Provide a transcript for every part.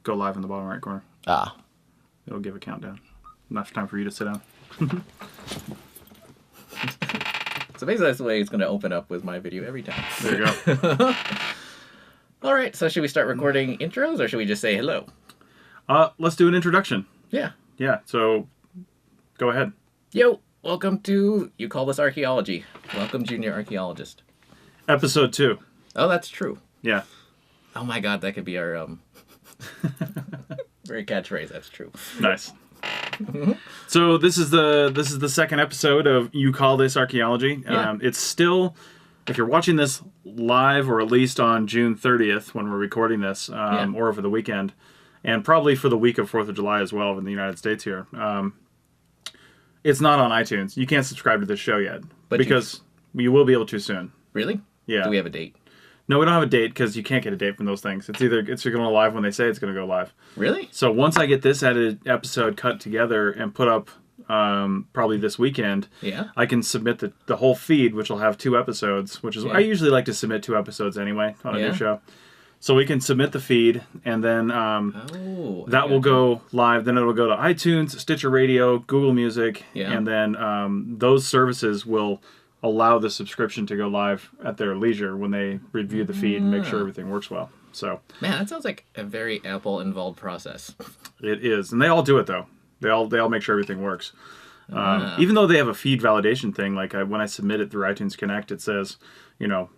go live in the bottom right corner. Ah. It'll give a countdown. Enough time for you to sit down. So basically that's the way it's going to open up with my video every time. There you go. All right, so should we start recording intros or should we just say hello? Let's do an introduction. Yeah. Yeah, so go ahead. Yo, welcome to You Call This Archaeology. Welcome, Junior Archaeologist. Episode 2. Oh, that's true. Yeah. Oh my god, that could be our very catchphrase. That's true. Nice. So this is the second episode of You Call This Archaeology. Yeah. It's still, if you're watching this live or at least on June 30th when we're recording this, or over the weekend, and probably for the week of 4th of July as well in the United States here. It's not on iTunes. You can't subscribe to this show yet, But because you will be able to soon. Really? Yeah. Do we have a date? No, we don't have a date because you can't get a date from those things. It's either going to go live when they say it's going to go live. Really? So once I get this edited episode cut together and put up probably this weekend, Yeah. I can submit the whole feed, which will have 2 episodes, which is I usually like to submit 2 episodes anyway on a new show. So we can submit the feed, and then that will go live. Then it'll go to iTunes, Stitcher Radio, Google Music, and then those services will allow the subscription to go live at their leisure when they review the feed and make sure everything works well. So Man, that sounds like a very Apple-involved process. it is, and they all do it though. They all make sure everything works. Even though they have a feed validation thing, like when I submit it through iTunes Connect, it says,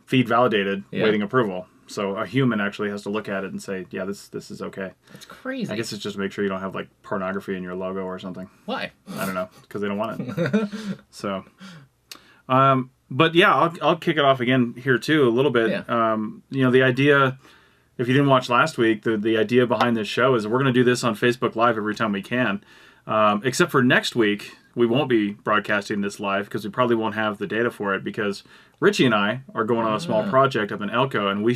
feed validated, waiting approval. So a human actually has to look at it and say, yeah, this is okay. That's crazy. I guess it's just to make sure you don't have like pornography in your logo or something. Why? I don't know, because they don't want it. So, but yeah, I'll kick it off again here too a little bit. Yeah. The idea, if you didn't watch last week, the idea behind this show is we're going to do this on Facebook Live every time we can. Except for next week, we won't be broadcasting this live because we probably won't have the data for it because Richie and I are going on a small project up in Elko, and we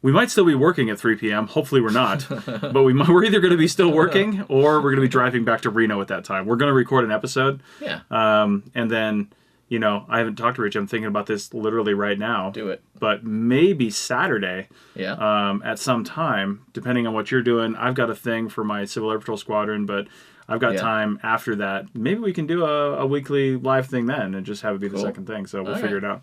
might still be working at 3 p.m. Hopefully we're not, but we're either going to be still working or we're going to be driving back to Reno at that time. We're going to record an episode. Yeah. And then, I haven't talked to Richie. I'm thinking about this literally right now. Do it. But maybe Saturday, Yeah. at some time, depending on what you're doing. I've got a thing for my Civil Air Patrol Squadron, but I've got time after that. Maybe we can do a weekly live thing then and just have it be the second thing. So we'll figure it out.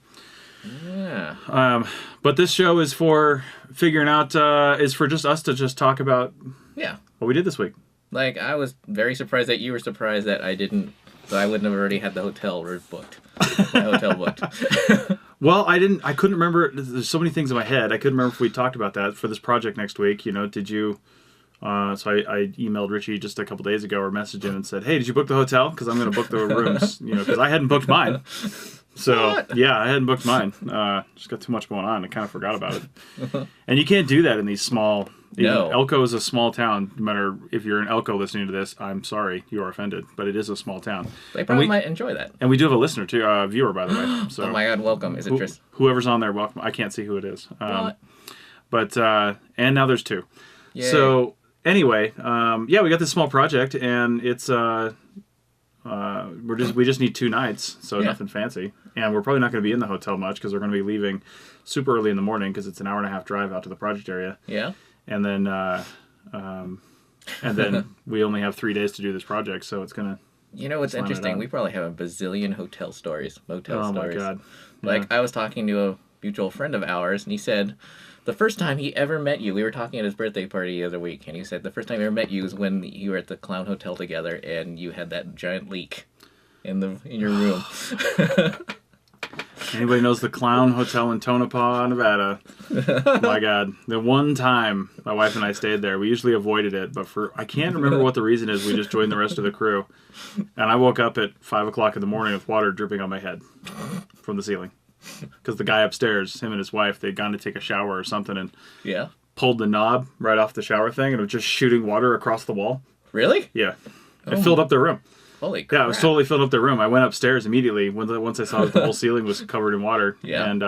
Yeah. But this show is for figuring out, is for just us to just talk about what we did this week. Like, I was very surprised that you were surprised that I didn't, so I wouldn't have already had the hotel booked. My hotel booked. Well, I couldn't remember. There's so many things in my head. I couldn't remember if we talked about that for this project next week. Did you? So I emailed Richie just a couple days ago or messaged him and said, hey, did you book the hotel? Because I'm going to book the rooms, because I hadn't booked mine. So, What? yeah, I hadn't booked mine. Just got too much going on. I kind of forgot about it. And you can't do that in these small... No. Elko is a small town. No matter if you're in Elko listening to this, I'm sorry you are offended, but it is a small town. They probably might enjoy that. And we do have a listener, too, viewer, by the way. So Oh my god, welcome. Is it Tris? whoever's on there, welcome. I can't see who it is. What? But, and now there's 2. Yay. So, anyway, we got this small project, and it's, we just need 2 nights, so nothing fancy. And we're probably not going to be in the hotel much, because we're going to be leaving super early in the morning, because it's an 1.5-hour drive out to the project area. Yeah. And then we only have 3 days to do this project, so it's gonna. What's interesting? We probably have a bazillion motel stories. Oh my god! Like, I was talking to a mutual friend of ours, and he said the first time he ever met you, we were talking at his birthday party the other week, and he said the first time he ever met you was when you were at the Clown Hotel together, and you had that giant leak in your room. Anybody knows the Clown Hotel in Tonopah, Nevada? My God, the one time my wife and I stayed there, we usually avoided it, but I can't remember what the reason is. We just joined the rest of the crew, and I woke up at 5 o'clock in the morning with water dripping on my head from the ceiling because the guy upstairs, him and his wife, they'd gone to take a shower or something and pulled the knob right off the shower thing, and it was just shooting water across the wall. Really? Yeah, it filled up their room. Holy crap. Yeah, it was totally filled up their room. I went upstairs immediately once I saw that the whole ceiling was covered in water. Yeah. And,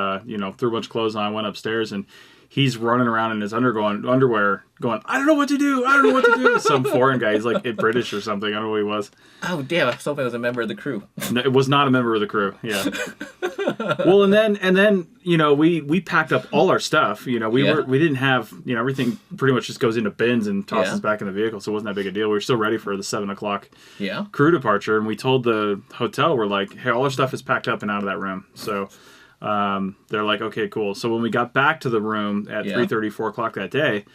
threw a bunch of clothes on. I went upstairs, and he's running around in his underwear going, I don't know what to do. I don't know what to do. Some foreign guy. He's like British or something. I don't know who he was. Oh, damn. I was hoping it was a member of the crew. No, it was not a member of the crew. Yeah. Well, and then we packed up all our stuff. We didn't have everything pretty much just goes into bins and tosses back in the vehicle, so it wasn't that big a deal. We were still ready for the 7:00 crew departure, and we told the hotel, we're like, hey, all our stuff is packed up and out of that room. So they're like, okay, cool. So when we got back to the room at 3:30, 4:00 that day,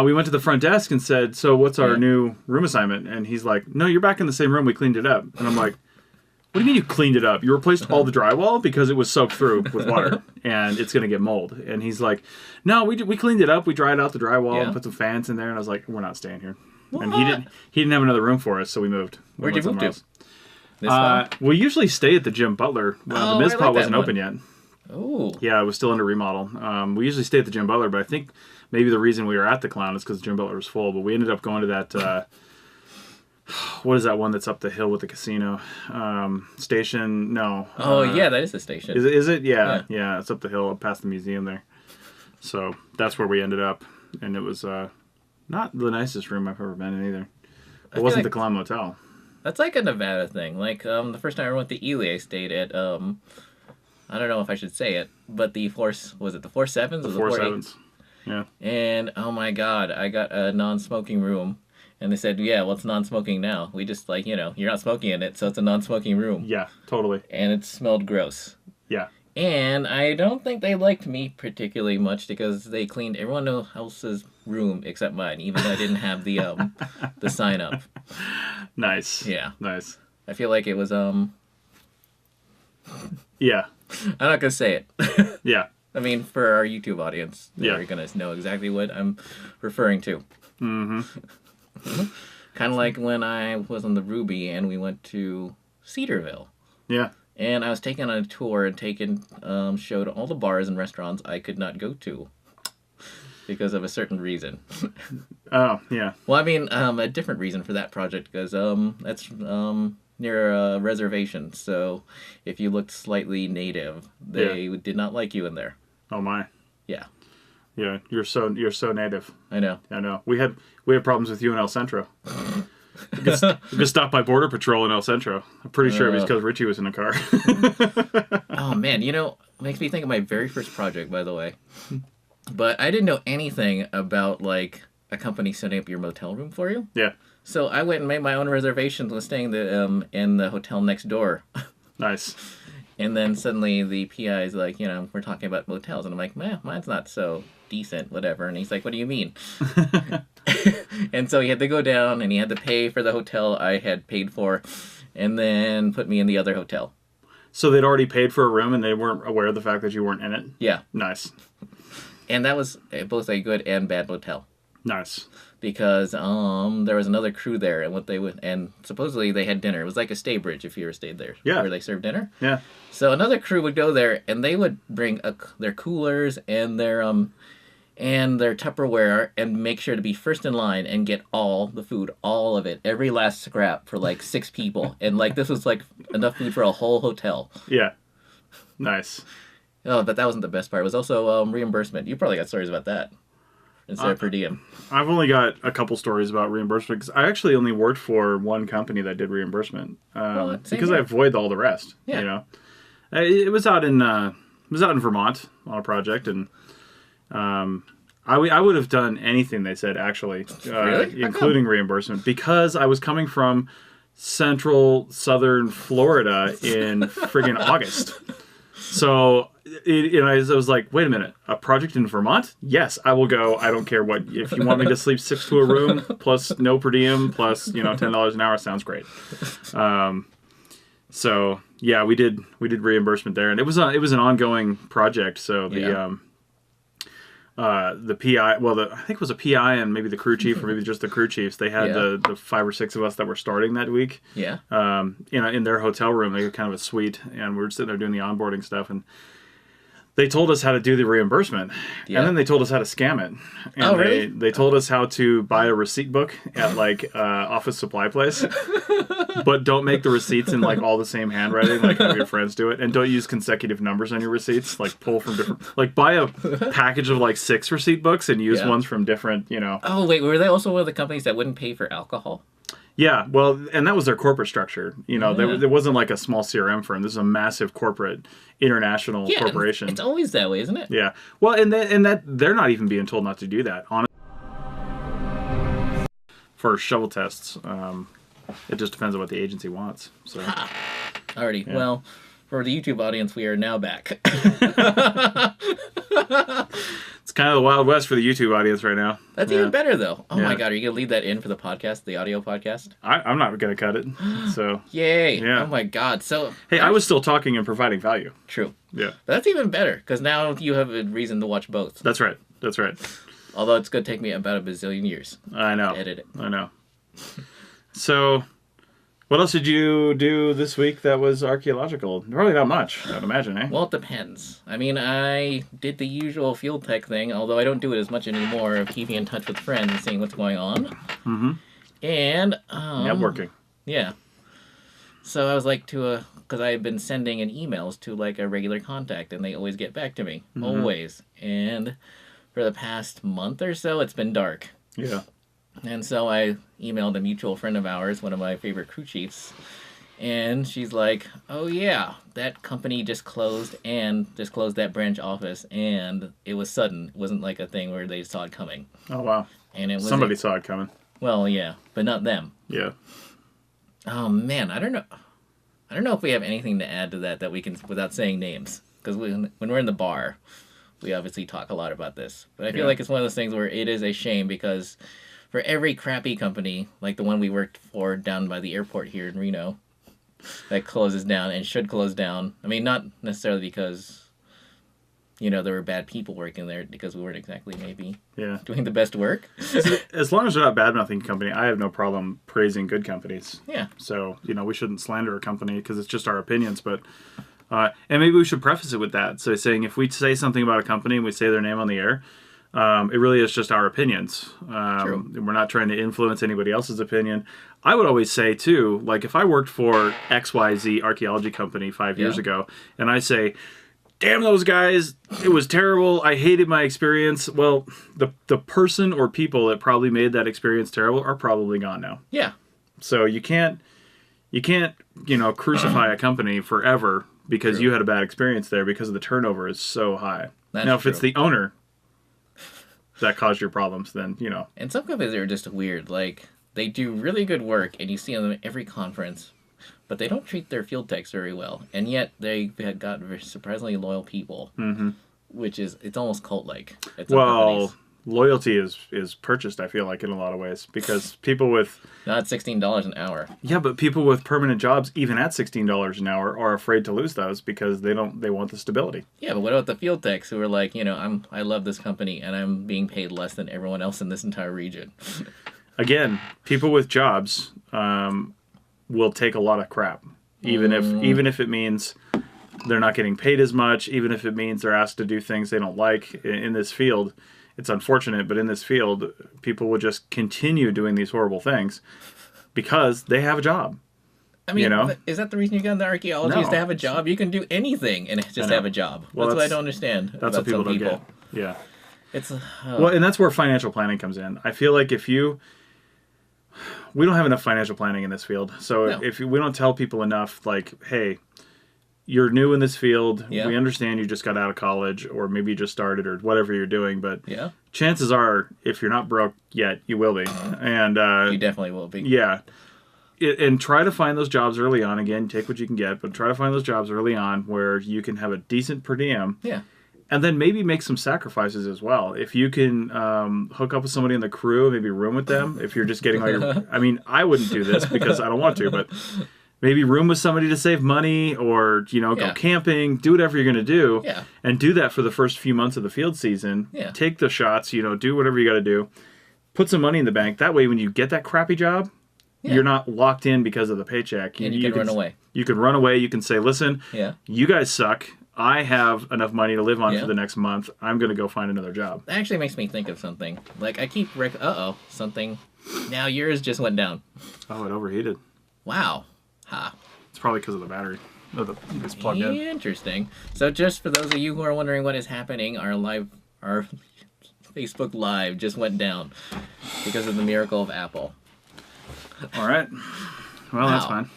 we went to the front desk and said, so what's our new room assignment? And he's like, no, you're back in the same room. We cleaned it up. And I'm like, what do you mean you cleaned it up? You replaced all the drywall because it was soaked through with water and it's going to get mold. And he's like, no, we cleaned it up. We dried out the drywall and put some fans in there. And I was like, we're not staying here. What? And he didn't have another room for us, so we moved. Where'd you move to? We usually stay at the Jim Butler. The Mizpah wasn't open yet. Oh. Yeah, it was still under remodel. We usually stay at the Jim Butler, but I think maybe the reason we were at the Clown is because the Jim Butler was full. But we ended up going to that, what is that one that's up the hill with the casino? Station? No. Oh, yeah, that is the station. Is it? Yeah, it's up the hill past the museum there. So that's where we ended up. And it was not the nicest room I've ever been in either. It wasn't the Clown Motel. That's like a Nevada thing. Like, the first time I went to Ely, I stayed at, I don't know if I should say it, but the floor 7s? The 4-7s. Yeah. And, oh my God, I got a non-smoking room. And they said, yeah, well, it's non-smoking now. We just, like, you're not smoking in it, so it's a non-smoking room. Yeah, totally. And it smelled gross. Yeah. And I don't think they liked me particularly much because they cleaned everyone else's room except mine, even though I didn't have the sign up. Nice. Yeah. Nice. I feel like it was, Yeah. I'm not going to say it. Yeah. I mean, for our YouTube audience, they're going to know exactly what I'm referring to. Mm-hmm. Kind of like when I was on the Ruby and we went to Cedarville. Yeah. And I was taken on a tour and showed all the bars and restaurants I could not go to because of a certain reason. Oh, yeah. Well, I mean, a different reason for that project because that's near a reservation. So if you looked slightly native, they did not like you in there. Oh, my. Yeah. Yeah, you're so native. I know. We had problems with you in El Centro. We got stopped by Border Patrol in El Centro. I'm pretty sure it was because Richie was in a car. Oh, man. Makes me think of my very first project, by the way. But I didn't know anything about, like, a company setting up your motel room for you. Yeah. So I went and made my own reservations and staying in the hotel next door. Nice. And then suddenly the PI is like, we're talking about motels. And I'm like, man, mine's not so decent, whatever. And he's like, what do you mean? And so he had to go down and he had to pay for the hotel I had paid for and then put me in the other hotel. So they'd already paid for a room and they weren't aware of the fact that you weren't in it? Yeah. Nice. And that was both a good and bad motel. Nice. Because there was another crew there and supposedly they had dinner. It was like a stay bridge if you ever stayed there. Yeah. Where they served dinner. Yeah. So another crew would go there and they would bring their coolers and their Tupperware and make sure to be first in line and get all the food, all of it, every last scrap for like 6 people. And like this was like enough food for a whole hotel. Yeah. Nice. Oh, but that wasn't the best part. It was also reimbursement. You probably got stories about that instead of per diem. I've only got a couple stories about reimbursement because I actually only worked for one company that did reimbursement because I avoid all the rest. Yeah. It was out in Vermont on a project, and I would have done anything they said actually, Really? including reimbursement, because I was coming from southern Florida in friggin' August. So I was like, wait a minute, a project in Vermont? Yes, I will go. I don't care what. If you want me to sleep 6 to a room plus no per diem plus $10 an hour, sounds great. So yeah, we did reimbursement there, and it was an ongoing project. So the PI, I think it was a PI and maybe the crew chief or maybe just the crew chiefs. They had the 5 or 6 of us that were starting that week. Yeah. In their hotel room, they had kind of a suite, and we were sitting there doing the onboarding stuff, and they told us how to do the reimbursement, and then they told us how to scam it. And really? They told us how to buy a receipt book at like office supply place, but don't make the receipts in like all the same handwriting. Like have your friends do it, and don't use consecutive numbers on your receipts. Like pull from different. Like buy a package of like 6 receipt books and use ones from different. Oh wait, were they also one of the companies that wouldn't pay for alcohol? Yeah, well, and that was their corporate structure. You know, Yeah. there wasn't like a small CRM firm. This is a massive corporate, international Yeah, corporation. it's always that way, isn't it? Yeah. Well, and that they're not even being told not to do that. Honestly, for shovel tests, it just depends on what the agency wants. So. Alrighty. Yeah. Well, for the YouTube audience, we are now back. It's kind of the Wild West for the YouTube audience right now. That's even better, though. Oh my Yeah. god, are you gonna leave that in for the podcast, the audio podcast? I'm not going to cut it. So, Yay! Yeah. Oh my god. So hey, I was still talking and providing value. true. Yeah. But that's even better because now you have a reason to watch both. That's right. That's right. Although it's gonna take me about a bazillion years I know. to edit it. I know. So, what else did you do this week that was archaeological? Probably not much, I'd imagine, eh? Well, it depends. I mean, I did the usual field tech thing, although I don't do it as much anymore of keeping in touch with friends and seeing what's going on. Mm-hmm. And Networking. Yeah. So I was like because I had been sending in emails to like a regular contact, and they always get back to me, always. And for the past month or so, it's been dark. Yeah. And so I emailed a mutual friend of ours, one of my favorite crew chiefs, and she's like, "Oh yeah, that company just closed that branch office, and it was sudden. It wasn't like a thing where they saw it coming." Oh, wow. And it was Somebody saw it coming. well, yeah, but not them. Yeah. Oh man, I don't know if we have anything to add to that we can without saying names, because when we're in the bar, we obviously talk a lot about this. But I feel Yeah. like it's one of those things where it is a shame because for every crappy company, like the one we worked for down by the airport here in Reno, that closes down and should close down. I mean, not necessarily because, there were bad people working there, because we weren't exactly maybe Yeah. doing the best work. As long as they're not bad-mouthing company, I have no problem praising good companies. Yeah. So, we shouldn't slander a company because it's just our opinions. But, and maybe we should preface it with that. So saying if we say something about a company and we say their name on the air, it really is just our opinions. True. We're not trying to influence anybody else's opinion. I would always say, too, like if I worked for XYZ archaeology company 5 years ago, and I say, damn those guys, it was terrible, I hated my experience. Well, the person or people that probably made that experience terrible are probably gone now. Yeah. So you can't crucify a company forever because True. you had a bad experience there because the turnover is so high. That's now, if it's true. the owner that caused your problems, then, And some companies are just weird. Like, they do really good work, and you see them at every conference, but they don't treat their field techs very well. And yet, they had got very surprisingly loyal people, which is, it's almost cult-like at some companies. Loyalty is purchased, I feel like, in a lot of ways, because people with... Not $16 an hour. Yeah, but people with permanent jobs, even at $16 an hour, are afraid to lose those because they want the stability. Yeah, but what about the field techs who are like, I love this company, and I'm being paid less than everyone else in this entire region? Again, people with jobs will take a lot of crap, even if it means they're not getting paid as much, even if it means they're asked to do things they don't like in this field. It's unfortunate, but in this field, people will just continue doing these horrible things because they have a job. I mean, is that the reason you got into archaeology, is to have a job? You can do anything and just have a job. Well, that's what I don't understand. That's what people don't get. Yeah. It's well, and that's where financial planning comes in. I feel like we don't have enough financial planning in this field. So if we don't tell people enough, like, hey, you're new in this field. Yeah. We understand you just got out of college, or maybe you just started, or whatever you're doing. But chances are, if you're not broke yet, you will be. And you definitely will be. Yeah. And try to find those jobs early on. Again, take what you can get, but try to find those jobs early on where you can have a decent per diem. Yeah. And then maybe make some sacrifices as well. If you can hook up with somebody in the crew, maybe room with them. If you're just getting all your... I mean, I wouldn't do this because I don't want to, but maybe room with somebody to save money, or, go camping, do whatever you're going to do. Yeah. And do that for the first few months of the field season. Yeah. Take the shots, do whatever you got to do. Put some money in the bank. That way, when you get that crappy job, you're not locked in because of the paycheck. And you can run away. You can run away. You can say, listen, you guys suck. I have enough money to live on for the next month. I'm going to go find another job. That actually makes me think of something. Like, I keep... something. Now yours just went down. Oh, it overheated. Wow. Ha. It's probably because of the battery. It's plugged in. Interesting. So just for those of you who are wondering what is happening, our Facebook Live just went down because of the miracle of Apple. All right. Well, that's Wow. fine.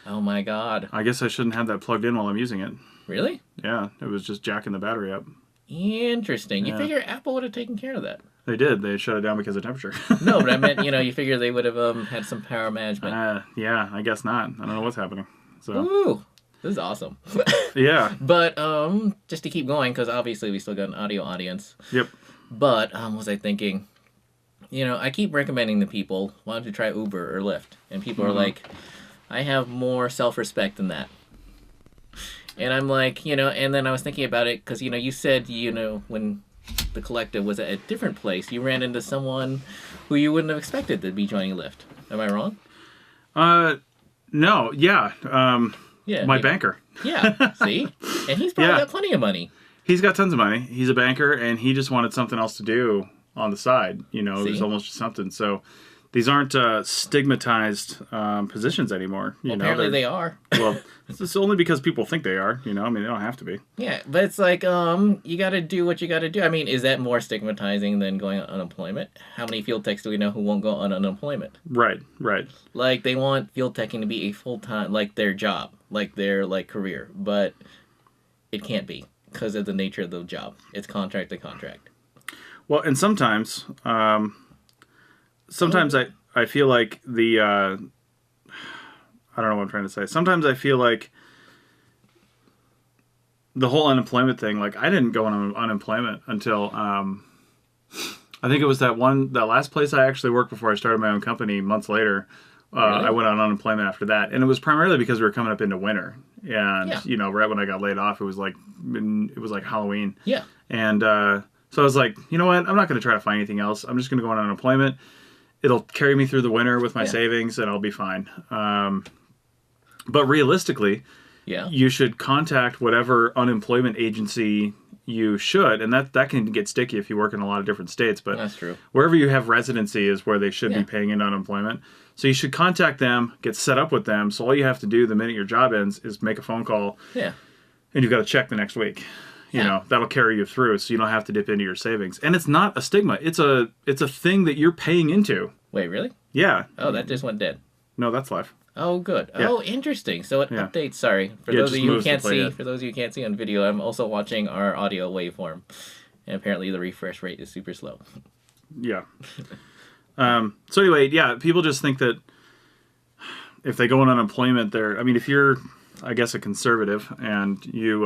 Oh my god. I guess I shouldn't have that plugged in while I'm using it. Really? Yeah, it was just jacking the battery up. Interesting. You Yeah. figure Apple would have taken care of that. They did. They shut it down because of temperature. No, but I meant, you figure they would have had some power management. Yeah, I guess not. I don't know what's happening. So Ooh, this is awesome. yeah. But just to keep going, because obviously we still got an audio audience. Yep. But was I thinking, I keep recommending to people, why don't you try Uber or Lyft? And people are like, I have more self-respect than that. And I'm like, and then I was thinking about it, because, you said, when the collective was at a different place, you ran into someone who you wouldn't have expected to be joining Lyft. Am I wrong? No. Yeah. Yeah. My banker. Yeah. See? And he's probably got plenty of money. He's got tons of money. He's a banker, and he just wanted something else to do on the side. There's almost just something. So these aren't stigmatized positions anymore. Apparently they are. Well, it's only because people think they are. I mean, they don't have to be. Yeah, but it's like, you got to do what you got to do. I mean, is that more stigmatizing than going on unemployment? How many field techs do we know who won't go on unemployment? Right. Like, they want field teching to be a full-time, like, their job, like, their, career. But it can't be because of the nature of the job. It's contract to contract. Well, and sometimes I feel like I don't know what I'm trying to say. Sometimes I feel like the whole unemployment thing, like I didn't go on unemployment until I think it was that last place I actually worked before I started my own company months later. Really? I went on unemployment after that, and it was primarily because we were coming up into winter, and right when I got laid off, it was like Halloween. Yeah. And so I was like, you know what? I'm not going to try to find anything else. I'm just going to go on unemployment. It'll carry me through the winter with my savings, and I'll be fine. But realistically, you should contact whatever unemployment agency you should, and that can get sticky if you work in a lot of different states. But that's true. Wherever you have residency is where they should be paying in unemployment. So you should contact them, get set up with them. So all you have to do the minute your job ends is make a phone call. Yeah. And you've got a check the next week. That'll carry you through, so you don't have to dip into your savings. And it's not a stigma. It's a thing that you're paying into. Wait, really? Yeah. Oh, that just went dead. No, that's live. Oh, good. Yeah. Oh, interesting. So it updates. Sorry for those of you who can't see. It. For those of you who can't see on video, I'm also watching our audio waveform, and apparently the refresh rate is super slow. Yeah. So anyway, people just think that if they go on unemployment, if you're, I guess, a conservative and you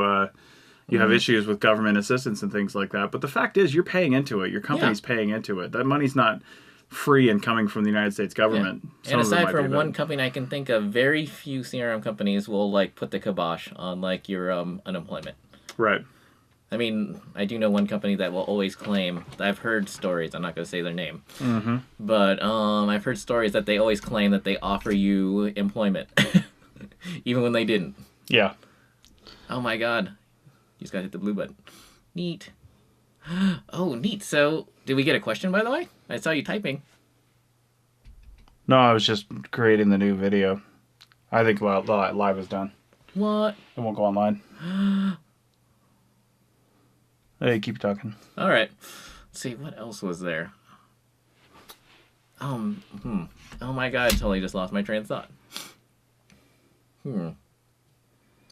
have issues with government assistance and things like that, but the fact is you're paying into it. Your company's paying into it. That money's not free and coming from the United States government. Yeah. And aside from one company I can think of, very few CRM companies will put the kibosh on your unemployment. Right. I mean, I do know one company that will always claim, I've heard stories, I'm not going to say their name, but I've heard stories that they always claim that they offer you employment, even when they didn't. Yeah. Oh my god. You just got to hit the blue button. Neat. Oh, neat. So, did we get a question, by the way? I saw you typing. No, I was just creating the new video. I think live is done. What? It won't go online. Hey, keep talking. All right. Let's see, what else was there? Oh my god, I totally just lost my train of thought.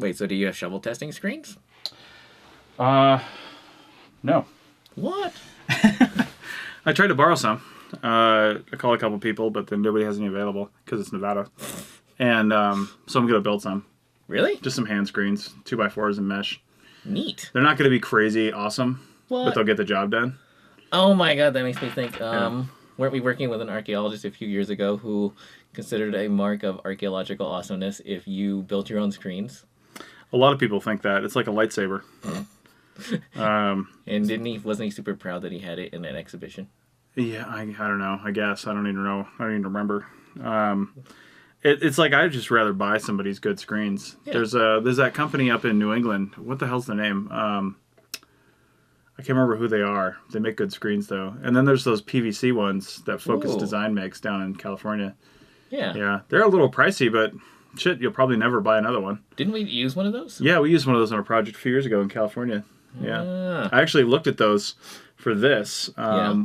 Wait, so do you have shovel testing screens? No. What? I tried to borrow some. I called a couple people, but then nobody has any available because it's Nevada. And so I'm going to build some. Really? Just some hand screens, 2x4s and mesh. Neat. They're not going to be crazy awesome, but they'll get the job done. Oh my god, that makes me think, weren't we working with an archaeologist a few years ago who considered a mark of archaeological awesomeness if you built your own screens? A lot of people think that. It's like a lightsaber. And wasn't he super proud that he had it in an exhibition? Yeah, I don't know. I guess. I don't even know. I don't even remember. It's like I'd just rather buy somebody's good screens. Yeah. There's that company up in New England. What the hell's their name? I can't remember who they are. They make good screens though. And then there's those PVC ones that Focus Design makes down in California. Yeah. Yeah, they're a little pricey, but shit, you'll probably never buy another one. Didn't we use one of those? Yeah, we used one of those on a project a few years ago in California. Yeah. I actually looked at those for this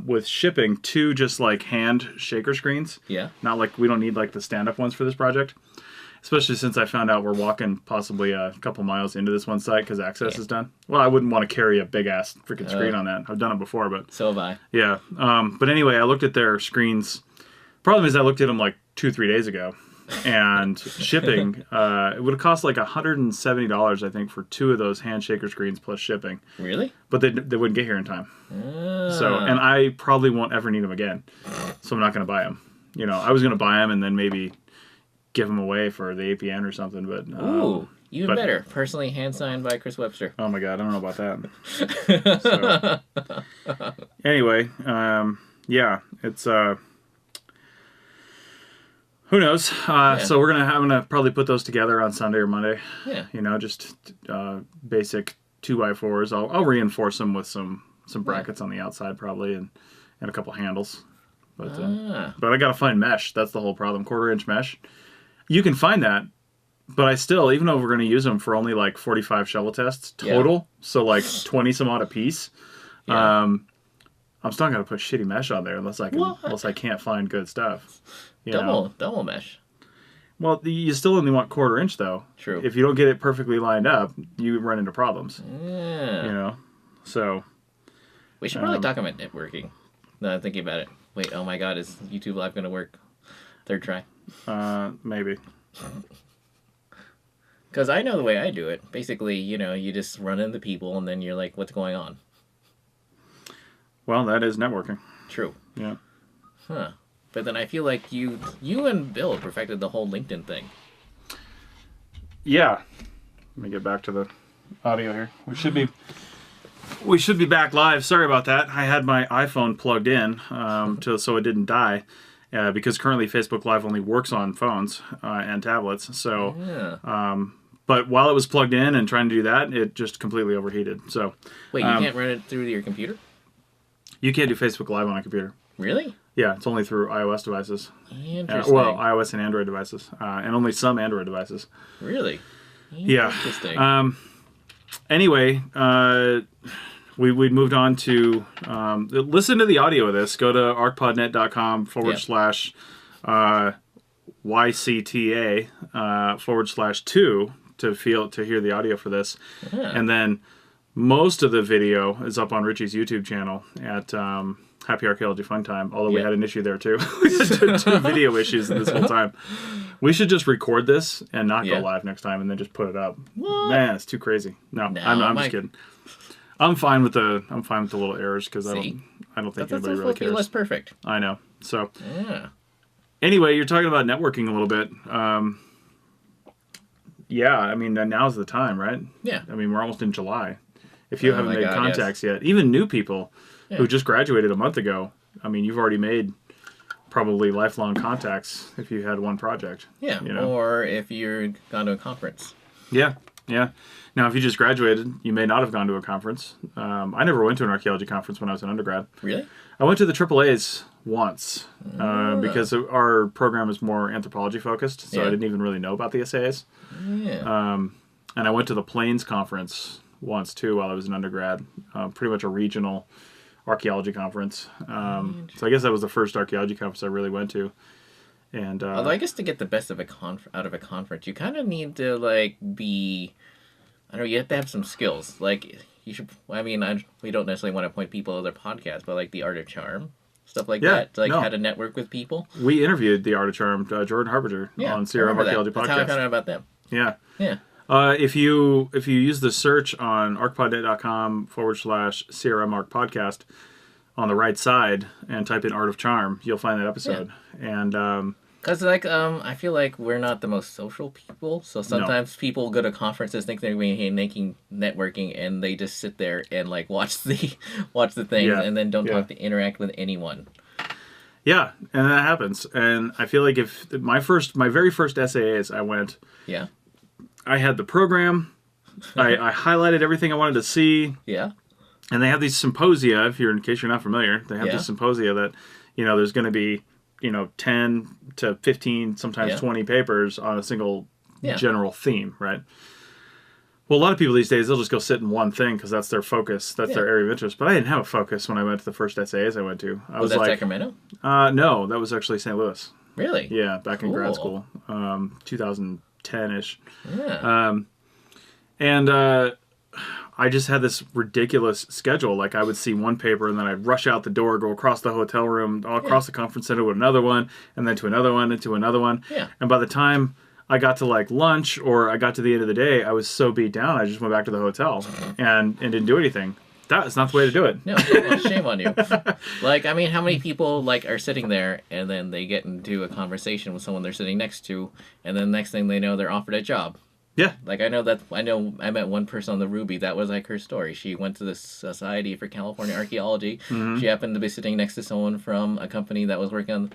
with shipping 2 just like hand shaker screens. Yeah. Not like we don't need like the stand-up ones for this project. Especially since I found out we're walking possibly a couple miles into this one site because access is done. Well, I wouldn't want to carry a big-ass freaking screen on that. I've done it before, but... So have I. Yeah. But anyway, I looked at their screens. Problem is I looked at them like 2-3 days ago. And shipping, it would have cost like $170, I think, for 2 of those hand shaker screens plus shipping. Really? But they wouldn't get here in time. So, and I probably won't ever need them again. So I'm not going to buy them. You know, I was going to buy them and then maybe... give them away for the APN or something, but ooh, even better. Personally hand signed by Chris Webster. Oh my god, I don't know about that. So, anyway, yeah, it's who knows? So I'm gonna probably put those together on Sunday or Monday. Yeah, you know, just basic 2x4s. I'll reinforce them with some brackets on the outside probably and a couple handles. But I gotta find mesh. That's the whole problem. 1/4-inch mesh. You can find that, but I still, even though we're going to use them for only like 45 shovel tests total, so like 20 some odd a piece, I'm still going to put shitty mesh on there unless I can't find good stuff. Double mesh. Well, you still only want 1/4 inch though. True. If you don't get it perfectly lined up, you run into problems. Yeah. You know, so we should probably talk about networking. Now I'm thinking about it. Wait, oh my god, is YouTube Live going to work? Third try. Maybe. Because I know the way I do it. Basically, you know, you just run into people and then you're like, what's going on? Well, that is networking. True. Yeah. Huh. But then I feel like you and Bill perfected the whole LinkedIn thing. Yeah. Let me get back to the audio here. We should be back live. Sorry about that. I had my iPhone plugged in so it didn't die. Because currently Facebook Live only works on phones and tablets. So, but while it was plugged in and trying to do that, it just completely overheated. So, wait, you can't run it through your computer? You can't do Facebook Live on a computer. Really? Yeah, it's only through iOS devices. Interesting. Well, iOS and Android devices, and only some Android devices. Really? Yeah. Anyway, we moved on to listen to the audio of this. Go to arcpodnet.com/YCTA/2 to hear the audio for this. Yeah. And then most of the video is up on Richie's YouTube channel at Happy Archaeology Fun Time, although we had an issue there too. We had 2 video issues in this whole time. We should just record this and not go live next time and then just put it up. What? Man, it's too crazy. No, I'm just kidding. I'm fine with the little errors because I don't think anybody really cares. Less perfect. I know. So anyway, you're talking about networking a little bit. Yeah, I mean now's the time, right? Yeah. I mean we're almost in July. If you haven't made contacts yet, even new people who just graduated a month ago, I mean you've already made probably lifelong contacts if you had one project. Yeah. You know? Or if you're gone to a conference. Yeah. Yeah. Now, if you just graduated, you may not have gone to a conference. I never went to an archaeology conference when I was an undergrad. Really? I went to the AAAs once because our program is more anthropology focused, so I didn't even really know about the SAAs. Yeah. And I went to the Plains conference once too while I was an undergrad. Pretty much a regional archaeology conference. So I guess that was the first archaeology conference I really went to. And although I guess to get the best of out of a conference, you kind of need to like be. I don't know. You have to have some skills. Like you should. I mean, we don't necessarily want to point people to their podcast, but like the Art of Charm, stuff like that. Like how to network with people. We interviewed the Art of Charm, Jordan Harbinger, on CRM Archaeology Podcast. That's how I found out about them. Yeah. Yeah. If you use the search on arcpodnet.com/CRM Arc Podcast on the right side and type in Art of Charm, you'll find that episode. Yeah. And because like I feel like we're not the most social people, so sometimes people go to conferences think they're making networking, and they just sit there and like watch the things and then don't talk to interact with anyone. Yeah, and that happens. And I feel like if my very first SAAs, I went. Yeah. I had the program. I highlighted everything I wanted to see. Yeah. And they have these symposia. In case you're not familiar, they have these symposia that there's going to be 10 to 15, sometimes 20 papers on a single general theme, right? Well, a lot of people these days, they'll just go sit in one thing because that's their focus. That's their area of interest. But I didn't have a focus when I went to the first SAAs I went to. Was that Sacramento? No, that was actually St. Louis. Really? Yeah, back in grad school, 2010-ish. Yeah. I just had this ridiculous schedule. Like, I would see one paper, and then I'd rush out the door, go across the hotel room, all across the conference center with another one, and then to another one, and to another one. Yeah. And by the time I got to, like, lunch, or I got to the end of the day, I was so beat down, I just went back to the hotel and didn't do anything. That is not the way to do it. No, shame on you. Like, I mean, how many people, like, are sitting there, and then they get into a conversation with someone they're sitting next to, and then the next thing they know, they're offered a job. Yeah. Like, I met one person on the Ruby. That was like her story. She went to the Society for California Archaeology. She happened to be sitting next to someone from a company that was working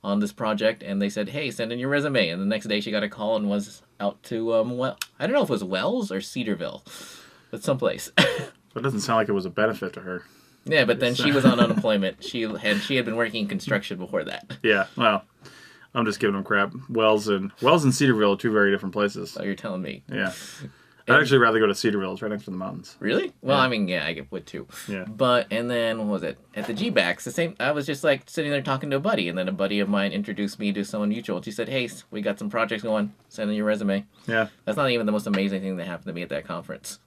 on this project, and they said, hey, send in your resume. And the next day she got a call and was out to, well, I don't know if it was Wells or Cedarville, but someplace. That doesn't sound like it was a benefit to her. Yeah, but then she was on unemployment. She had been working in construction before that. Yeah, well, I'm just giving them crap. Wells and Cedarville are two very different places. Oh, you're telling me. Yeah. I'd actually rather go to Cedarville. It's right next to the mountains. Really? Well, I mean, yeah, I would too. Yeah. But, and then, what was it? At the GBACs, the same, I was just like sitting there talking to a buddy, and then a buddy of mine introduced me to someone mutual. She said, hey, we got some projects going. Send in your resume. Yeah. That's not even the most amazing thing that happened to me at that conference.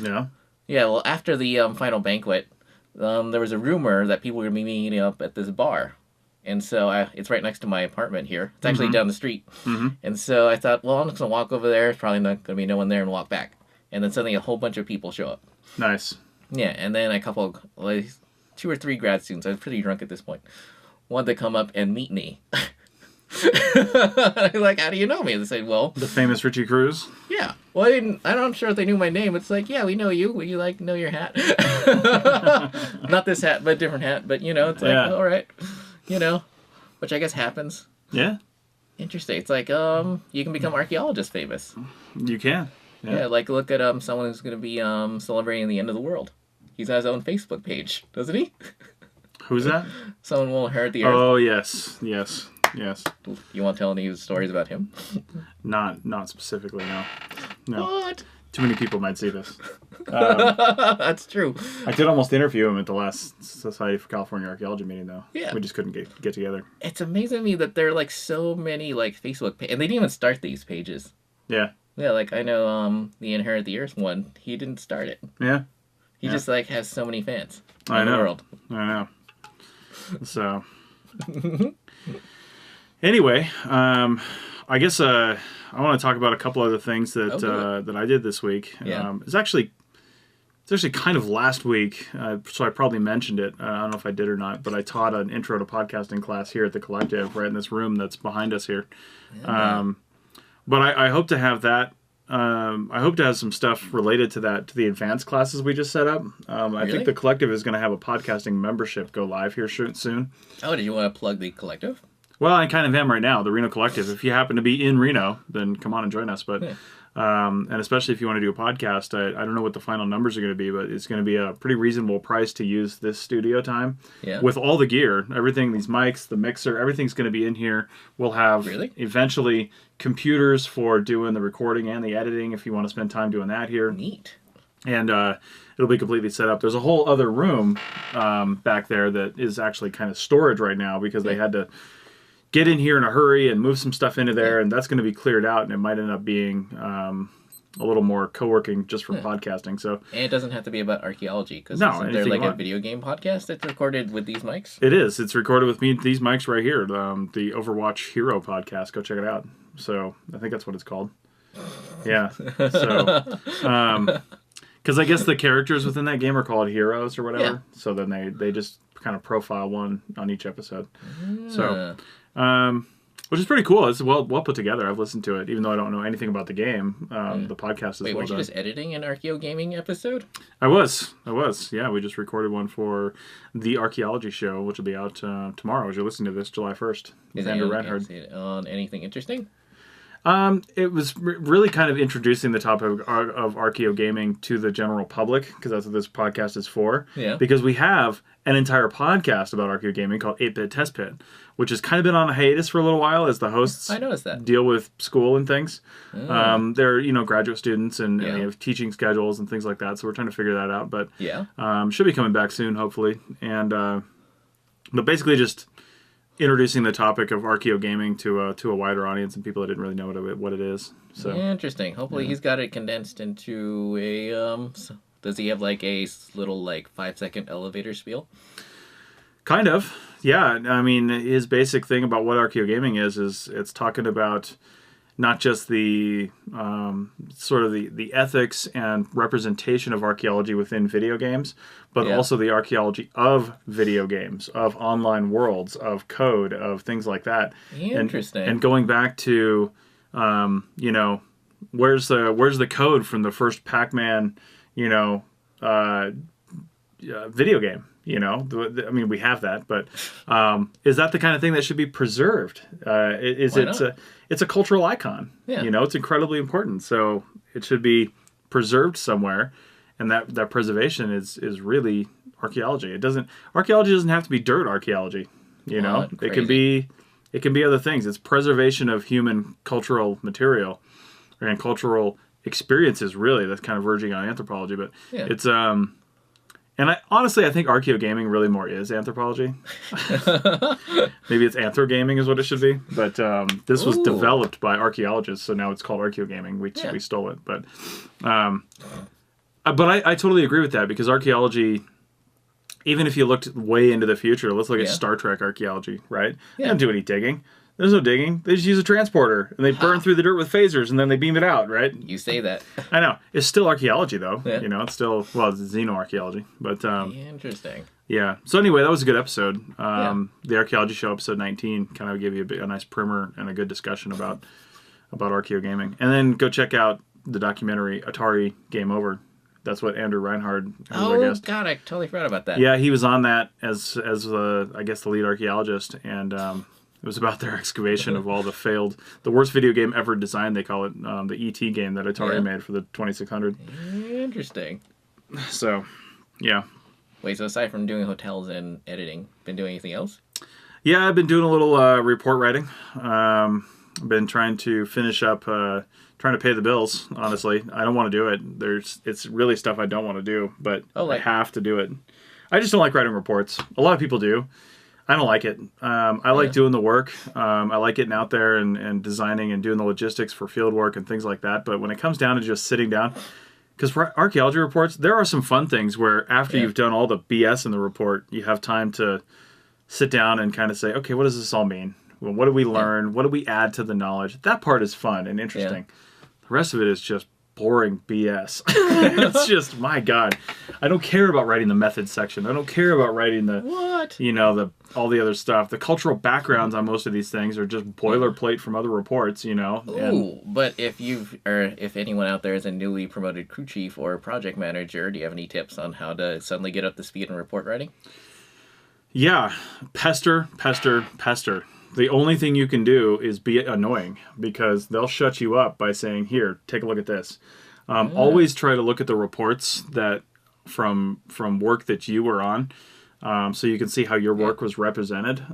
Yeah. Yeah, well, after the final banquet, there was a rumor that people were going to be meeting up at this bar. And so it's right next to my apartment here. It's actually down the street. And so I thought, well, I'm just going to walk over there. There's probably not going to be no one there, and walk back. And then suddenly a whole bunch of people show up. Nice. Yeah, and then a couple, like 2 or 3 grad students, I was pretty drunk at this point, wanted to come up and meet me. Like, how do you know me? And they said, well... The famous Richie Cruz? Yeah. Well, I'm not sure if they knew my name. It's like, yeah, we know you. Would you like know your hat? Not this hat, but a different hat. But, it's like, all right. Which I guess happens. Yeah. Interesting. It's like, you can become Archeologist Famous. You can. Yeah, like look at someone who's going to be celebrating the end of the world. He's got his own Facebook page, doesn't he? Who's that? Someone will inherit the earth. Oh, yes. You want to tell any stories about him? Not specifically, no. What? Too many people might see this. That's true. I did almost interview him at the last Society for California Archaeology meeting, though. Yeah. We just couldn't get together. It's amazing to me that there are like so many like Facebook pages, and they didn't even start these pages. Yeah. Yeah, like I know the Inherit the Earth one, he didn't start it. Yeah. He just like has so many fans in the world. I know. So anyway, I guess I want to talk about a couple other things that that I did this week. Yeah. It's actually kind of last week, so I probably mentioned it. I don't know if I did or not, but I taught an intro to podcasting class here at the Collective, right in this room that's behind us here. Yeah. But I hope to have that. I hope to have some stuff related to that, to the advanced classes we just set up. I think the Collective is going to have a podcasting membership go live here soon. Oh, did you want to plug the Collective? Well, I kind of am right now, the Reno Collective. If you happen to be in Reno, then come on and join us. But and especially if you want to do a podcast, I don't know what the final numbers are going to be, but it's going to be a pretty reasonable price to use this studio time. Yeah. With all the gear, everything, these mics, the mixer, everything's going to be in here. We'll have eventually computers for doing the recording and the editing if you want to spend time doing that here. Neat. And it'll be completely set up. There's a whole other room back there that is actually kind of storage right now because they had to get in here in a hurry and move some stuff into there, and that's going to be cleared out, and it might end up being a little more co-working just for podcasting. So, and it doesn't have to be about archaeology, because isn't there like a video game podcast that's recorded with these mics? It is. It's recorded with me, these mics right here, the Overwatch Hero podcast. Go check it out. So, I think that's what it's called. Yeah. So, because I guess the characters within that game are called heroes or whatever. Yeah. So then they just kind of profile one on each episode. So, which is pretty cool. It's well put together. I've listened to it, even though I don't know anything about the game. The podcast is well done. Wait, were you just editing an Archaeology Gaming episode? I was. Yeah, we just recorded one for the Archaeology show, which will be out tomorrow as you're listening to this, July 1st. Is Andrew it on anything interesting? It was really kind of introducing the topic of Archeo Gaming to the general public, because that's what this podcast is for. Yeah. Because we have an entire podcast about Archeo Gaming called 8-Bit Test Pit, which has kind of been on a hiatus for a little while as the hosts I noticed that. deal with school and things. They're, graduate students and they have teaching schedules and things like that, so we're trying to figure that out. But should be coming back soon, hopefully. And but basically just introducing the topic of Archeo Gaming to a wider audience and people that didn't really know what it is. So interesting. Hopefully he's got it condensed into a does he have like a little 5-second elevator spiel? Kind of. Yeah. I mean, his basic thing about what Archeo Gaming is it's talking about not just the sort of the ethics and representation of archaeology within video games, but also the archaeology of video games, of online worlds, of code, of things like that. Interesting. And going back to, where's the code from the first Pac-Man, video game? I mean, we have that, but is that the kind of thing that should be preserved? It's a cultural icon. Yeah. It's incredibly important, so it should be preserved somewhere, and that preservation is really archaeology. Archaeology doesn't have to be dirt archaeology. It can be other things. It's preservation of human cultural material and cultural experiences. Really, that's kind of verging on anthropology, but it's And I think Archeo Gaming really more is anthropology. Maybe it's anthro gaming is what it should be. But this was developed by archaeologists, so now it's called Archeo Gaming. We stole it. But I totally agree with that, because archaeology, even if you looked way into the future, let's look at Star Trek archaeology, right? They don't do any digging. There's no digging. They just use a transporter, and they burn through the dirt with phasers, and then they beam it out, right? You say that. I know. It's still archaeology, though. Yeah. It's still, it's xenoarchaeology. But, interesting. Yeah. So anyway, that was a good episode. The Archaeology Show, episode 19, kind of gave you a nice primer and a good discussion about Archeo Gaming. And then go check out the documentary Atari Game Over. That's what Andrew Reinhard was our guest. God, I totally forgot about that. Yeah, he was on that as I guess, the lead archaeologist, and it was about their excavation of all the worst video game ever designed, they call it, the E.T. game that Atari made for the 2600. Interesting. So, yeah. Wait, so aside from doing hotels and editing, been doing anything else? Yeah, I've been doing a little report writing. I've been trying to finish up, trying to pay the bills, honestly. I don't want to do it. It's really stuff I don't want to do, but I have to do it. I just don't like writing reports. A lot of people do. I don't like it. I like doing the work. I like getting out there and designing and doing the logistics for field work and things like that. But when it comes down to just sitting down, because for archaeology reports, there are some fun things where after you've done all the BS in the report, you have time to sit down and kind of say, okay, what does this all mean? Well, what did we learn? What did we add to the knowledge? That part is fun and interesting. The rest of it is just boring BS. It's just, my God. I don't care about writing the methods section. I don't care about writing all the other stuff. The cultural backgrounds on most of these things are just boilerplate from other reports, But if anyone out there is a newly promoted crew chief or project manager, do you have any tips on how to suddenly get up to speed in report writing? Yeah. Pester. The only thing you can do is be annoying, because they'll shut you up by saying, here, take a look at this. Always try to look at the reports that from work that you were on, so you can see how your work was represented.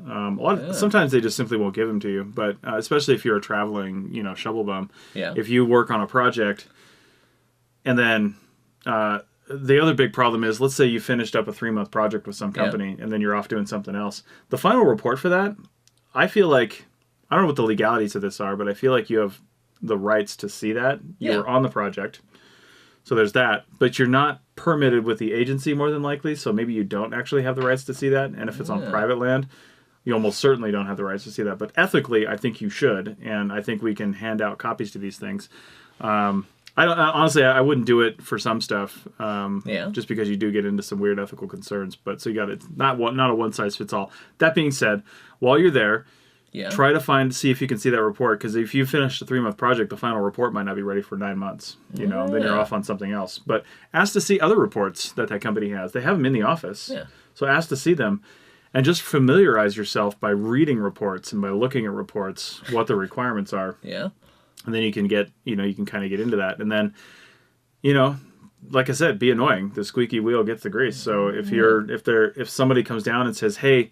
Sometimes they just simply won't give them to you, but especially if you're a traveling, shovel bum. Yeah. If you work on a project, and then the other big problem is, let's say you finished up a 3-month project with some company, and then you're off doing something else. The final report for that, I feel like, I don't know what the legalities of this are, but I feel like you have the rights to see that. You were on the project. So there's that. But you're not permitted with the agency, more than likely, so maybe you don't actually have the rights to see that. And if it's on private land, you almost certainly don't have the rights to see that. But ethically, I think you should, and I think we can hand out copies to these things. Honestly, I wouldn't do it for some stuff, just because you do get into some weird ethical concerns. But so you got it, not a one size fits all. That being said, while you're there, try to see if you can see that report, because if you finish a 3-month project, the final report might not be ready for 9 months. Then you're off on something else. But ask to see other reports that company has. They have them in the office, so ask to see them, and just familiarize yourself by reading reports and by looking at reports what the requirements are. And then you can get, you can kind of get into that. And then, like I said, be annoying. The squeaky wheel gets the grease. So if somebody comes down and says, hey,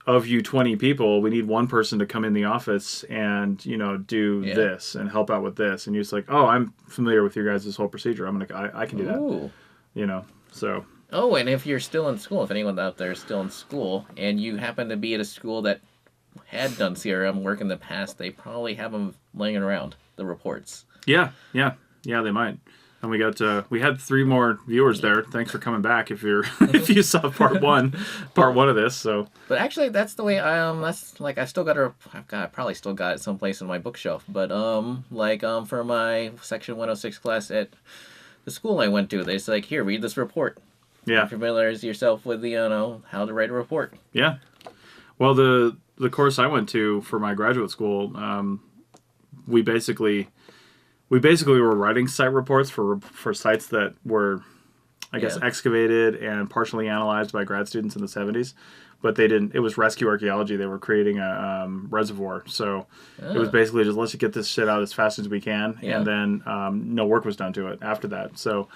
of you 20 people, we need one person to come in the office and, do this and help out with this. And you're just like, oh, I'm familiar with your guys' whole procedure. I can do that. So. Oh, and if you're still in school, if anyone out there is still in school, and you happen to be at a school that had done CRM work in the past, they probably have them laying around, the reports. Yeah, they might. And we had 3 more viewers there. Thanks for coming back. If you saw part one of this. So. But actually, that's the way I still got I probably still got it someplace in my bookshelf. But for my section 106 class at the school I went to, they say, like, here, read this report. Yeah. Familiarize yourself with how to write a report. Yeah. Well, the course I went to for my graduate school, we basically were writing site reports for sites that were, I guess, excavated and partially analyzed by grad students in the 70s. But they didn't. It was rescue archaeology. They were creating a reservoir. So it was basically just, let's get this shit out as fast as we can. Yeah. And then no work was done to it after that. So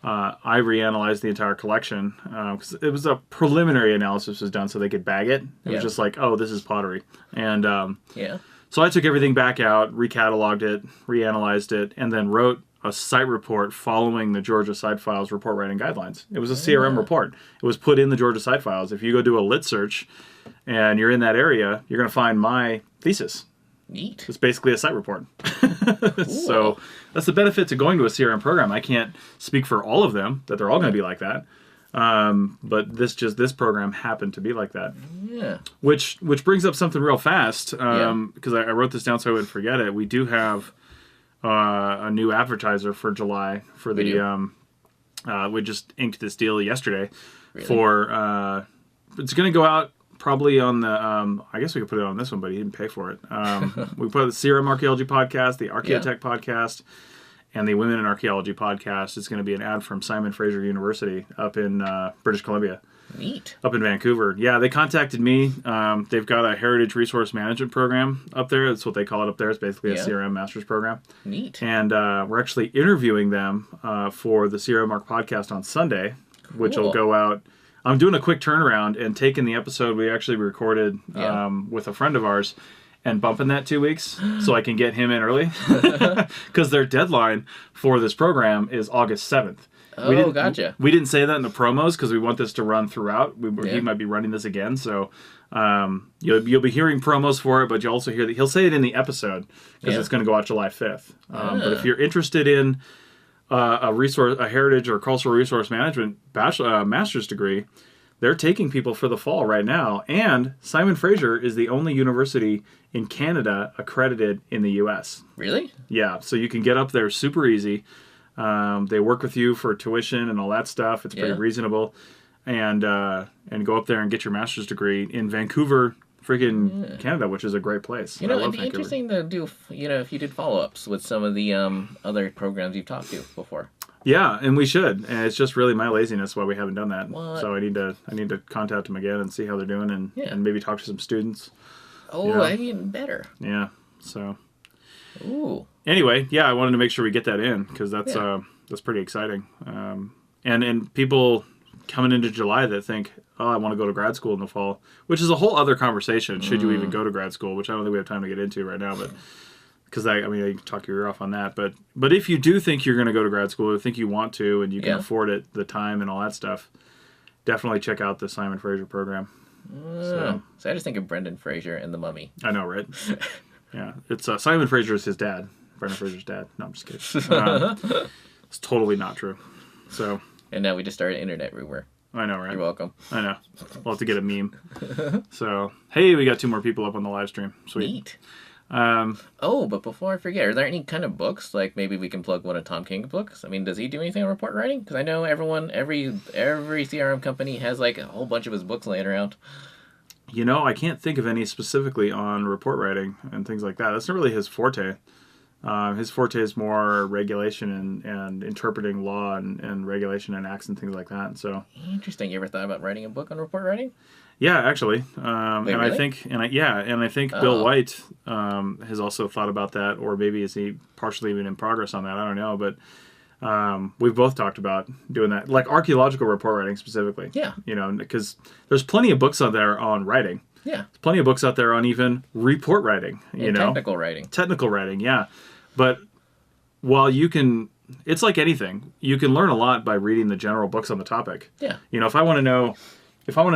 I reanalyzed the entire collection because it was a preliminary analysis was done so they could bag it. It was just like, oh, this is pottery. And so I took everything back out, recataloged it, reanalyzed it, and then wrote a site report following the Georgia Site Files report writing guidelines. It was a CRM report. It was put in the Georgia Site Files. If you go do a lit search and you're in that area, you're going to find my thesis. Neat. It's basically a site report. So that's the benefit to going to a CRM program. I can't speak for all of them, that they're all going to be like that. But this program happened to be like that. Yeah. Which brings up something real fast, because I wrote this down so I wouldn't forget it. We do have a new advertiser for July for the we just inked this deal yesterday. Really? For it's going to go out probably on the I guess we could put it on this one, but he didn't pay for it. We put the CRM Archaeology podcast, the Archaeotech podcast, and the Women in Archaeology podcast. It's going to be an ad from Simon Fraser University up in British Columbia. Neat. Up in Vancouver. Yeah, they contacted me. They've got a heritage resource management program up there. That's what they call it up there. It's basically a CRM master's program. Neat. And we're actually interviewing them for the CRM Arc podcast on Sunday, which will go out. I'm doing a quick turnaround and taking the episode we actually recorded with a friend of ours and bumping that 2 weeks so I can get him in early. Because their deadline for this program is August 7th. Oh, gotcha. We didn't say that in the promos because we want this to run throughout. He might be running this again, so you'll be hearing promos for it, but you'll also hear that he'll say it in the episode because it's going to go out July 5th. But if you're interested in a heritage or cultural resource management master's degree, they're taking people for the fall right now. And Simon Fraser is the only university in Canada accredited in the U.S. Really? Yeah, so you can get up there super easy. They work with you for tuition and all that stuff. It's pretty reasonable. And go up there and get your master's degree in Vancouver, freaking Canada, which is a great place. It'd be interesting to do, if you did follow-ups with some of the other programs you've talked to before. Yeah, and we should. And it's just really my laziness why we haven't done that. What? So I need to contact them again and see how they're doing and maybe talk to some students. Oh, I mean, better. Yeah, so. Ooh. Anyway, I wanted to make sure we get that in because that's pretty exciting. And people coming into July that think, oh, I want to go to grad school in the fall, which is a whole other conversation. Should you even go to grad school, which I don't think we have time to get into right now, but because I can talk your ear off on that. But if you do think you're going to go to grad school or think you want to and you can afford it, the time and all that stuff, definitely check out the Simon Fraser program. So I just think of Brendan Fraser and The Mummy. I know, right? Yeah, it's Simon Fraser is his dad. Brendan Fraser's dad. No, I'm just kidding. It's totally not true. So. And now we just started an internet rumor. I know, right? You're welcome. I know. We'll have to get a meme. So, hey, we got 2 more people up on the live stream. Sweet. Neat. But before I forget, are there any kind of books, like maybe we can plug one of Tom King's books? I mean, does he do anything on report writing? Because I know every CRM company has like a whole bunch of his books laying around. I can't think of any specifically on report writing and things like that. That's not really his forte. His forte is more regulation and interpreting law and regulation and acts and things like that. So Interesting. You ever thought about writing a book on report writing? yeah, actually, Wait, and really? I think Bill White has also thought about that, or maybe is he partially even in progress on that? I don't know, but we've both talked about doing that, like archaeological report writing specifically. Yeah. Because there's plenty of books out there on writing. Yeah. There's plenty of books out there on even report writing. Technical writing. Technical writing, yeah. But while it's like anything. You can learn a lot by reading the general books on the topic. Yeah. If I want to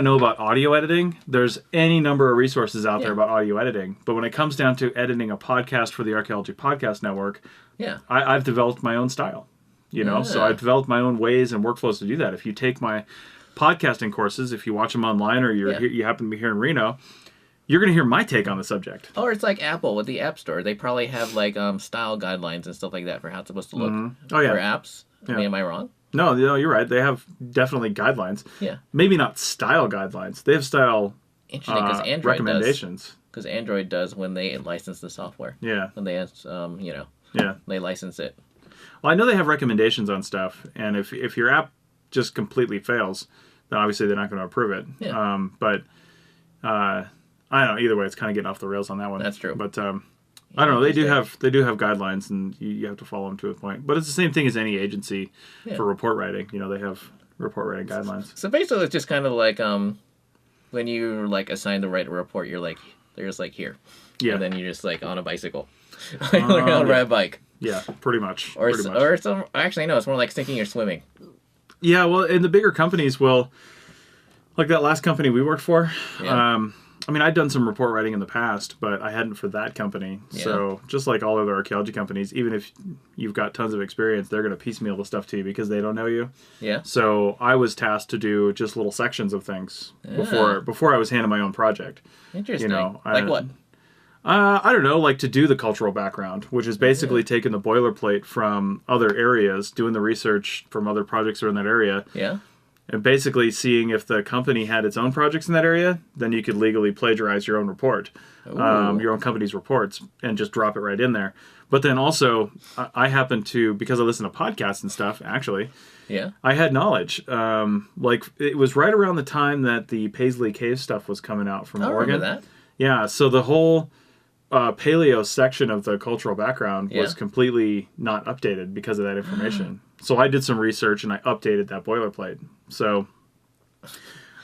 know about audio editing, there's any number of resources out there about audio editing. But when it comes down to editing a podcast for the Archaeology Podcast Network, I've developed my own style. So I've developed my own ways and workflows to do that. If you take my podcasting courses, if you watch them online or you happen to be here in Reno, you're going to hear my take on the subject. Or it's like Apple with the App Store. They probably have like style guidelines and stuff like that for how it's supposed to look for apps. Yeah. I mean, am I wrong? No, you're right. They have definitely guidelines. Yeah. Maybe not style guidelines. They have style Interesting, because Android recommendations. Because Android does when they license the software. Yeah. When they, they license it. Well, I know they have recommendations on stuff, and if your app just completely fails, then obviously they're not going to approve it. Yeah. But I don't know. Either way, it's kind of getting off the rails on that one. That's true. But I don't know. They do have guidelines, and you have to follow them to a point. But it's the same thing as any agency for report writing. They have report writing guidelines. So basically, it's just kind of like when you like assign the right report, you're like, there's like here, and then you're just like on a bicycle, learn how to ride a bike. Yeah, pretty much. Or some. Actually, no, it's more like sinking or swimming. Yeah, well, and the bigger companies will, like that last company we worked for. Yeah. I'd done some report writing in the past, but I hadn't for that company. Yeah. So just like all other archaeology companies, even if you've got tons of experience, they're going to piecemeal the stuff to you because they don't know you. Yeah. So I was tasked to do just little sections of things before I was handed my own project. Interesting. Like what? I don't know, like to do the cultural background, which is basically taking the boilerplate from other areas, doing the research from other projects that are in that area. Yeah. And basically seeing if the company had its own projects in that area, then you could legally plagiarize your own report, your own company's reports, and just drop it right in there. But then also, I happen to, because I listen to podcasts and stuff, actually, I had knowledge. Like, it was right around the time that the Paisley Cave stuff was coming out from Oregon. Remember that? Yeah, so the whole paleo section of the cultural background was completely not updated because of that information. So I did some research and I updated that boilerplate. So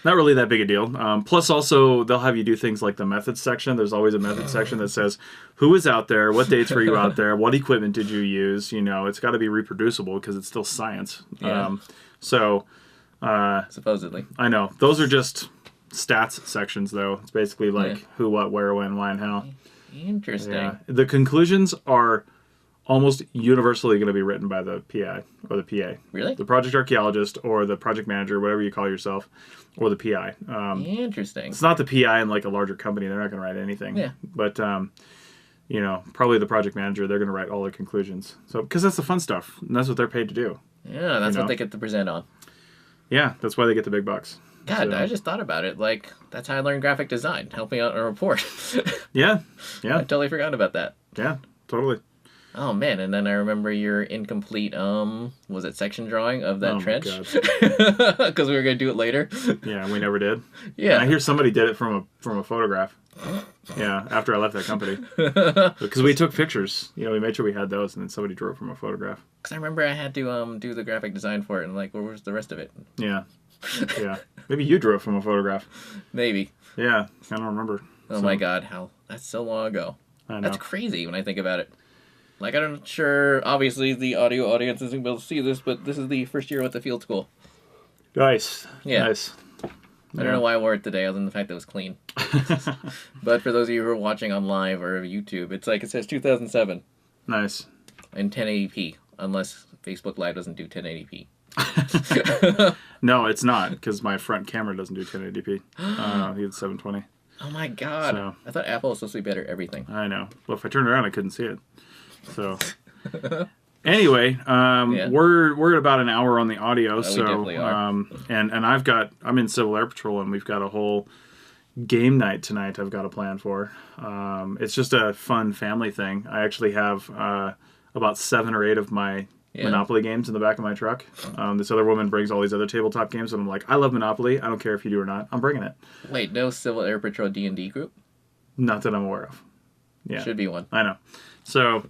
not really that big a deal. Plus also they'll have you do things like the methods section. There's always a methods section that says who was out there, what dates were you out there, what equipment did you use. It's got to be reproducible because it's still science. Yeah. Supposedly. I know. Those are just stats sections though. It's basically like who, what, where, when, why, and how. Interesting. Yeah. The conclusions are almost universally going to be written by the PI or the PA. Really? The project archaeologist or the project manager, whatever you call yourself, or the PI. Interesting. It's not the PI in like a larger company. They're not going to write anything. Yeah. But, probably the project manager, they're going to write all the conclusions. So, because that's the fun stuff. And that's what they're paid to do. Yeah, that's what they get to present on. Yeah, that's why they get the big bucks. God, I just thought about it. Like, that's how I learned graphic design, helping out a report. Yeah. I totally forgot about that. Yeah, totally. Oh, man, and then I remember your incomplete, was it section drawing of that trench? Because we were going to do it later. Yeah, and we never did. Yeah. And I hear somebody did it from a photograph. Yeah, after I left that company. Because we took pictures. We made sure we had those, and then somebody drew it from a photograph. Because I remember I had to do the graphic design for it, and like, where was the rest of it? Yeah. Yeah. Maybe you drew it from a photograph. Maybe. Yeah, I don't remember. Oh my God, that's so long ago. I know. That's crazy when I think about it. Like, I'm not sure, obviously the audio audience isn't able to see this, but this is the first year with the field school. Nice. Yeah. Nice. I don't know why I wore it today, other than the fact that it was clean. But for those of you who are watching on live or YouTube, it says 2007. Nice. In 1080p, unless Facebook Live doesn't do 1080p. No, it's not, because my front camera doesn't do 1080p. It's 720. Oh my God. So, I thought Apple was supposed to be better at everything. I know. Well, if I turned around, I couldn't see it. So, anyway, we're at about an hour on the audio. We definitely are. And I'm in Civil Air Patrol, and we've got a whole game night tonight I've got a plan for. It's just a fun family thing. I actually have about 7 or 8 of my Monopoly games in the back of my truck. This other woman brings all these other tabletop games, and I'm like, I love Monopoly. I don't care if you do or not. I'm bringing it. Wait, no Civil Air Patrol D&D group? Not that I'm aware of. Yeah, should be one. I know. So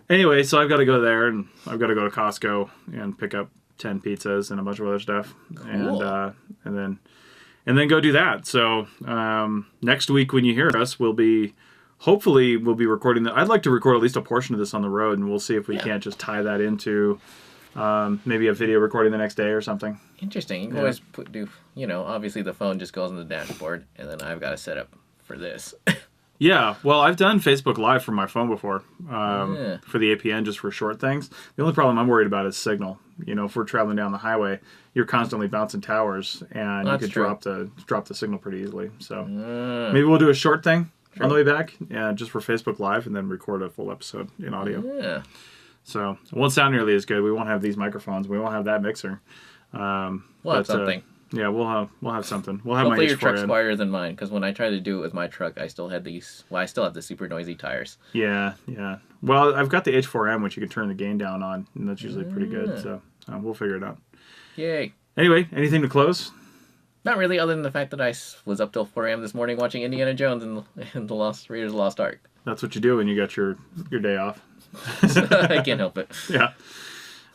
anyway, so I've got to go there, and I've got to go to Costco and pick up 10 pizzas and a bunch of other stuff, Cool. and then go do that. So next week when you hear us, hopefully we'll be recording that. I'd like to record at least a portion of this on the road, and we'll see if we can't just tie that into maybe a video recording the next day or something. Interesting. You can always obviously the phone just goes on the dashboard, and then I've got to set up for this. Yeah, well, I've done Facebook Live from my phone before for the APN, just for short things. The only problem I'm worried about is signal. If we're traveling down the highway, you're constantly bouncing towers, and you could drop the signal pretty easily. So maybe we'll do a short thing on the way back, just for Facebook Live, and then record a full episode in audio. Yeah. So it won't sound nearly as good. We won't have these microphones. We won't have that mixer. We'll have something. Yeah, we'll have something. We'll have Hopefully my your H4n. truck's quieter than mine, because when I tried to do it with my truck, I still had these. Well, I still have the super noisy tires. Yeah. Well, I've got the H4M, which you can turn the gain down on, and that's usually pretty good. So we'll figure it out. Yay! Anyway, anything to close? Not really, other than the fact that I was up till 4 a.m. this morning watching Indiana Jones and the Raiders of the Lost Ark. That's what you do when you got your day off. I can't help it. Yeah.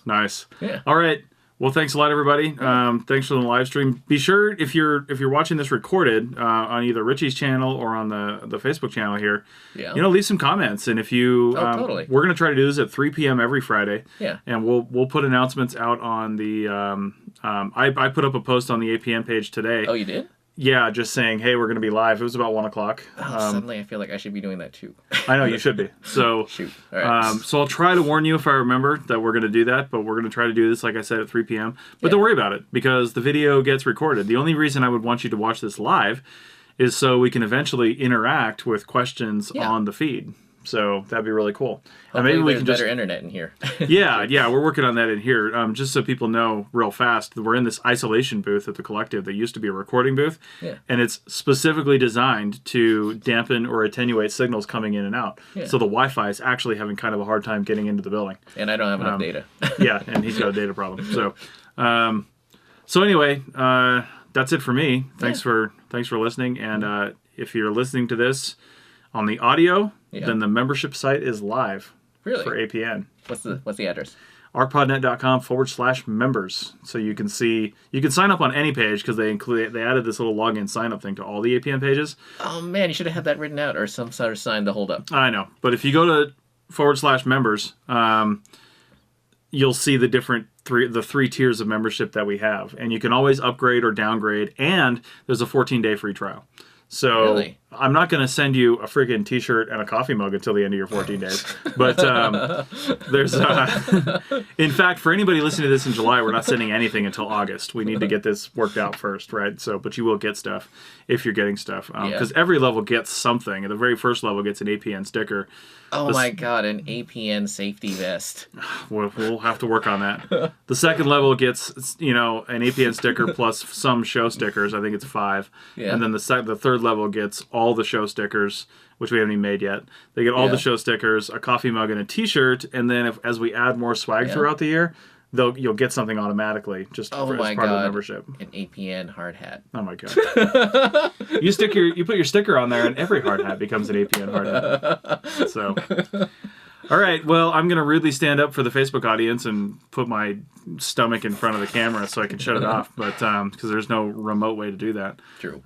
Nice. Yeah. All right. Well, thanks a lot, everybody. Thanks for the live stream. Be sure, if you're watching this recorded on either Richie's channel or on the Facebook channel here, leave some comments. And if you, totally. We're going to try to do this at 3 p.m. every Friday. Yeah. And we'll put announcements out on the. I put up a post on the APN page today. Oh, you did? Yeah, just saying, hey, we're going to be live. It was about 1 o'clock. Suddenly I feel like I should be doing that too. I know, you should be. So, Shoot. All right. So I'll try to warn you if I remember that we're going to do that, but we're going to try to do this, like I said, at 3 p.m. But don't worry about it, because the video gets recorded. The only reason I would want you to watch this live is so we can eventually interact with questions on the feed. So that'd be really cool. And maybe we can better internet in here. yeah, we're working on that in here. Just so people know real fast, we're in this isolation booth at the Collective that used to be a recording booth, and it's specifically designed to dampen or attenuate signals coming in and out. Yeah. So the Wi-Fi is actually having kind of a hard time getting into the building. And I don't have enough data. Yeah, and he's got a data problem. So anyway, that's it for me. Thanks for listening. And if you're listening to this on the audio, then the membership site is live for APN. What's the address? arcpodnet.com/members. So you can sign up on any page, because they added this little login sign up thing to all the APN pages. Oh man, you should have had that written out or some sort of sign to hold up. I know, but if you go to /members, you'll see the three tiers of membership that we have, and you can always upgrade or downgrade, and there's a 14-day free trial. So I'm not going to send you a friggin' t-shirt and a coffee mug until the end of your 14 days. But there's, in fact, for anybody listening to this in July, we're not sending anything until August. We need to get this worked out first, right? So, but you will get stuff if you're getting stuff. Because every level gets something. The very first level gets an APN sticker. Oh my god, an APN safety vest. We'll have to work on that. The second level gets, an APN sticker plus some show stickers. I think it's 5. Yeah. And then the third level gets all the show stickers, which we haven't even made yet. They get all the show stickers, a coffee mug, and a t-shirt. And then as we add more swag throughout the year, you'll get something automatically as part of the membership. An APN hard hat. Oh my god! You put your sticker on there, and every hard hat becomes an APN hard hat. So, all right. Well, I'm gonna rudely stand up for the Facebook audience and put my stomach in front of the camera so I can shut it off. But because there's no remote way to do that. True.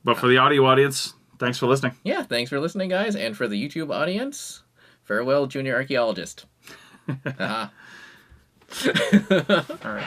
But for the audio audience, thanks for listening. Yeah, thanks for listening, guys, and for the YouTube audience, farewell, Junior Archaeologist. All right.